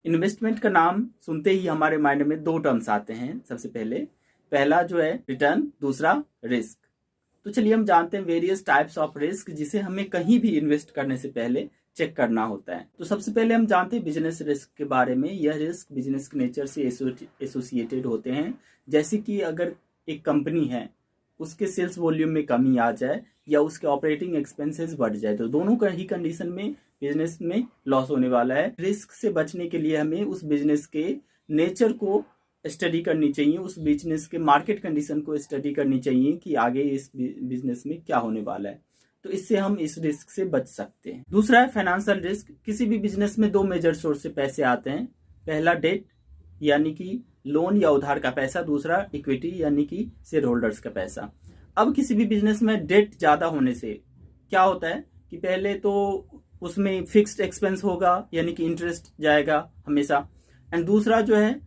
Investment का नाम सुनते ही हमारे माइंड में दो टर्म्स आते हैं। सबसे पहला जो है रिटर्न, दूसरा रिस्क। तो चलिए हम जानते हैं वेरियस टाइप्स ऑफ रिस्क जिसे हमें कहीं भी इन्वेस्ट करने से पहले चेक करना होता है। तो सबसे पहले हम जानते हैं बिजनेस रिस्क के बारे में। यह रिस्क बिजनेस के नेचर से एसोसिएटेड होते हैं। जैसे कि अगर एक कंपनी है, उसके सेल्स वॉल्यूम में कमी आ जाए या उसके ऑपरेटिंग एक्सपेंसेस बढ़ जाए, तो दोनों का ही कंडीशन में बिजनेस में लॉस होने वाला है। रिस्क से बचने के लिए हमें उस बिजनेस के नेचर को स्टडी करनी चाहिए, उस बिजनेस के मार्केट कंडीशन को स्टडी करनी चाहिए कि आगे इस बिजनेस में क्या होने वाला है। तो इससे हम इस रिस्क से बच सकते हैं। दूसरा है फाइनेंशियल रिस्क। किसी भी बिजनेस में दो मेजर सोर्स से पैसे आते हैं। पहला डेट यानी कि लोन या उधार का पैसा, दूसरा इक्विटी यानी कि शेयर होल्डर्स का पैसा। अब किसी भी बिजनेस में डेट ज्यादा होने से क्या होता है कि पहले तो उसमें फिक्स्ड एक्सपेंस होगा यानी कि इंटरेस्ट जाएगा हमेशा, एंड दूसरा जो है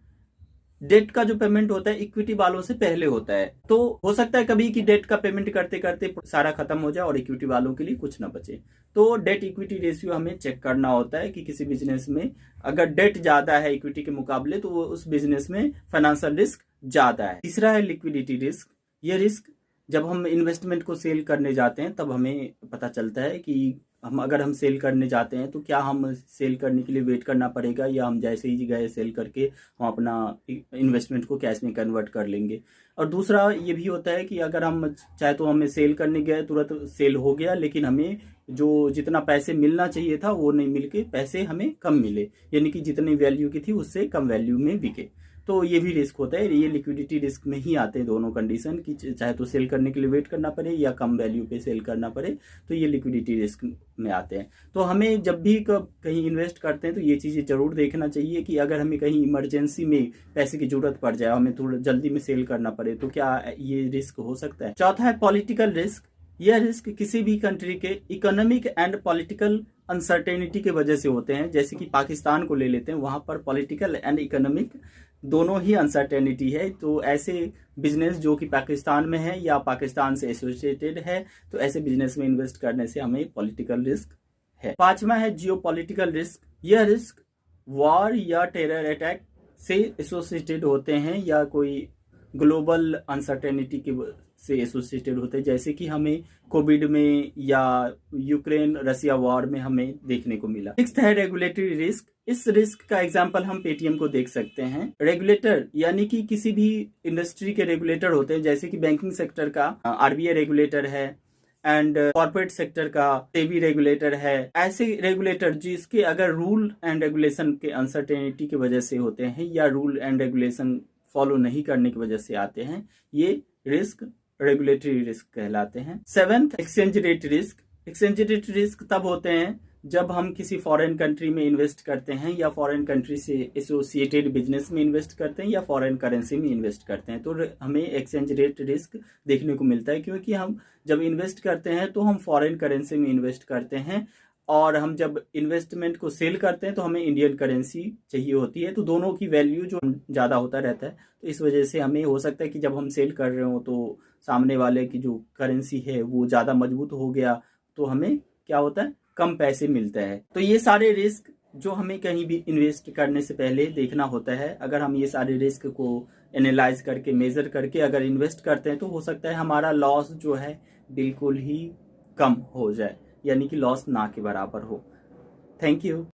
डेट का जो पेमेंट होता है इक्विटी वालों से पहले होता है। तो हो सकता है कभी कि डेट का पेमेंट करते करते सारा खत्म हो जाए और इक्विटी वालों के लिए कुछ ना बचे। तो डेट इक्विटी रेशियो हमें चेक करना होता है कि किसी बिजनेस में अगर डेट ज्यादा है इक्विटी के मुकाबले तो उस बिजनेस में फाइनेंशियल रिस्क ज्यादा है। तीसरा है लिक्विडिटी रिस्क। यह रिस्क जब हम इन्वेस्टमेंट को सेल करने जाते हैं तब हमें पता चलता है कि अगर हम सेल करने जाते हैं तो क्या हम सेल करने के लिए वेट करना पड़ेगा या हम जैसे ही गए सेल करके हम अपना इन्वेस्टमेंट को कैश में कन्वर्ट कर लेंगे। और दूसरा ये भी होता है कि अगर हम चाहे तो हमें सेल करने गए, तुरंत सेल हो गया, लेकिन हमें जो जितना पैसे मिलना चाहिए था वो नहीं मिल के पैसे हमें कम मिले, यानी कि जितनी वैल्यू की थी उससे कम वैल्यू में बिके। तो ये भी रिस्क होता है। ये लिक्विडिटी रिस्क में ही आते हैं दोनों कंडीशन की, चाहे तो सेल करने के लिए वेट करना पड़े या कम वैल्यू पे सेल करना पड़े, तो ये लिक्विडिटी रिस्क में आते हैं। तो हमें जब भी कहीं इन्वेस्ट करते हैं तो ये चीज़ें जरूर देखना चाहिए कि अगर हमें कहीं इमरजेंसी में पैसे की जरूरत पड़ जाए, हमें थोड़ा जल्दी में सेल करना पड़े, तो क्या ये रिस्क हो सकता है। चौथा है पॉलिटिकल रिस्क। यह रिस्क किसी भी कंट्री के इकोनॉमिक एंड पॉलिटिकल अनसर्टेनिटी के वजह से होते हैं। जैसे कि पाकिस्तान को ले लेते हैं, वहां पर पॉलिटिकल एंड इकोनॉमिक दोनों ही अनसर्टेनिटी है। तो ऐसे बिजनेस जो कि पाकिस्तान में है या पाकिस्तान से एसोसिएटेड है, तो ऐसे बिजनेस में इन्वेस्ट करने से हमें पॉलिटिकल रिस्क है। पांचवा है जियोपॉलिटिकल रिस्क। यह रिस्क वॉर या टेरर अटैक से एसोसिएटेड होते हैं या कोई ग्लोबल अनसर्टेनिटी के से एसोसिएटेड होते हैं, जैसे कि हमें कोविड में या यूक्रेन रसिया वॉर में हमें देखने को मिला। सिक्स्थ है रेगुलेटरी रिस्क। इस रिस्क का एग्जांपल हम पेटीएम को देख सकते हैं। रेगुलेटर यानी कि किसी भी इंडस्ट्री के रेगुलेटर होते हैं, जैसे कि बैंकिंग सेक्टर का आरबीआई रेगुलेटर है एंड कॉर्पोरेट सेक्टर का सेबी रेगुलेटर है। ऐसे रेगुलेटर जिसके अगर रूल एंड रेगुलेशन के अनसर्टेनिटी की वजह से होते हैं या रूल एंड रेगुलेशन फॉलो नहीं करने की वजह से आते हैं, ये रिस्क रेगुलेटरी रिस्क कहलाते हैं। Seventh exchange rate risk. Exchange rate risk तब होते हैं जब हम किसी फॉरेन कंट्री में इन्वेस्ट करते हैं या फॉरेन कंट्री से एसोसिएटेड बिजनेस में इन्वेस्ट करते हैं या फॉरेन करेंसी में इन्वेस्ट करते हैं, तो हमें एक्सचेंज रेट रिस्क देखने को मिलता है। क्योंकि हम जब इन्वेस्ट करते हैं तो हम फॉरेन करेंसी में इन्वेस्ट करते हैं और हम जब इन्वेस्टमेंट को सेल करते हैं तो हमें इंडियन करेंसी चाहिए होती है। तो दोनों की वैल्यू जो ज़्यादा होता रहता है, तो इस वजह से हमें हो सकता है कि जब हम सेल कर रहे हो तो सामने वाले की जो करेंसी है वो ज़्यादा मजबूत हो गया, तो हमें क्या होता है, कम पैसे मिलते हैं। तो ये सारे रिस्क जो हमें कहीं भी इन्वेस्ट करने से पहले देखना होता है। अगर हम ये सारे रिस्क को एनालाइज करके मेजर करके अगर इन्वेस्ट करते हैं तो हो सकता है हमारा लॉस जो है बिल्कुल ही कम हो जाए, यानी कि लॉस ना के बराबर हो। Thank you.